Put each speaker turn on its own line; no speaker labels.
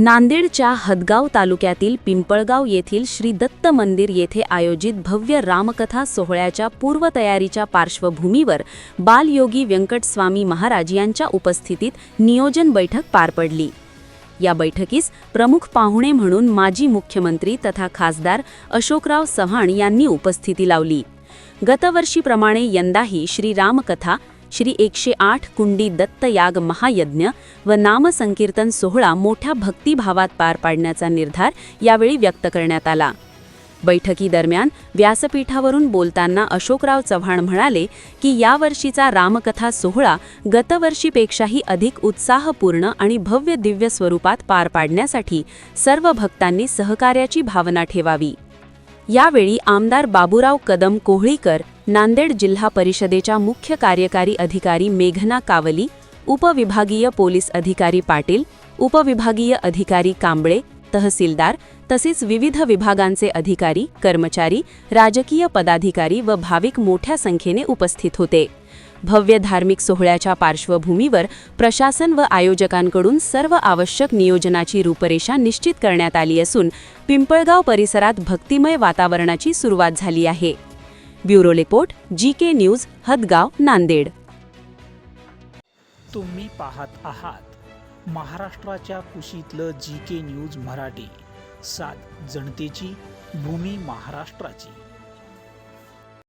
नांदेडच्या हदगाव तालुक्यातील पिंपळगाव येथील श्री दत्त मंदिर येथे आयोजित भव्य रामकथा सोहळ्याच्या पूर्वतयारीच्या पार्श्वभूमीवर बालयोगी व्यंकटस्वामी महाराज यांच्या उपस्थितीत नियोजन बैठक पार पडली। या बैठकीस प्रमुख पाहुणे म्हणून माजी मुख्यमंत्री तथा खासदार अशोकराव चव्हाण यांनी उपस्थिती लावली। गतवर्षीप्रमाणे यंदाही श्री रामकथा, श्री 108 कुंडी दत्त याग महायज्ञ व नामसंकीर्तन सोहळा मोठ्या भक्तिभावात पार पाडण्याचा निर्धार यावेळी व्यक्त करण्यात आला। बैठकीदरम्यान व्यासपीठावरून बोलताना अशोकराव चव्हाण म्हणाले की यावर्षीचा रामकथा सोहळा गतवर्षीपेक्षाही अधिक उत्साहपूर्ण आणि भव्य दिव्य स्वरूपात पार पाडण्यासाठी सर्व भक्तांनी सहकार्याची भावना ठेवावी। यावेळी आमदार बाबूराव कदम कोहळीकर, नांदेड जिल्हा परिषदेच्या मुख्य कार्यकारी अधिकारी मेघना कावली, उपविभागीय पोलीस अधिकारी पाटील, उपविभागीय अधिकारी कांबळे, तहसीलदार तसेच विविध विभागांचे अधिकारी, कर्मचारी, राजकीय पदाधिकारी व भाविक मोठ्या संख्येने उपस्थित होते। भव्य धार्मिक सोहळ्याच्या पार्श्वभूमीवर प्रशासन व आयोजकांकडून सर्व आवश्यक नियोजनाची रूपरेषा निश्चित करण्यात आली असून पिंपळगाव परिसरात भक्तिमय वातावरणाची सुरुवात झाली आहे। Bureau report, GK news, Hadgaon, Nanded.
तुम्ही पाहत आहात महाराष्ट्राच्या कुशीतलं GK न्यूज मराठी, सात जनतेची, भूमी महाराष्ट्राची।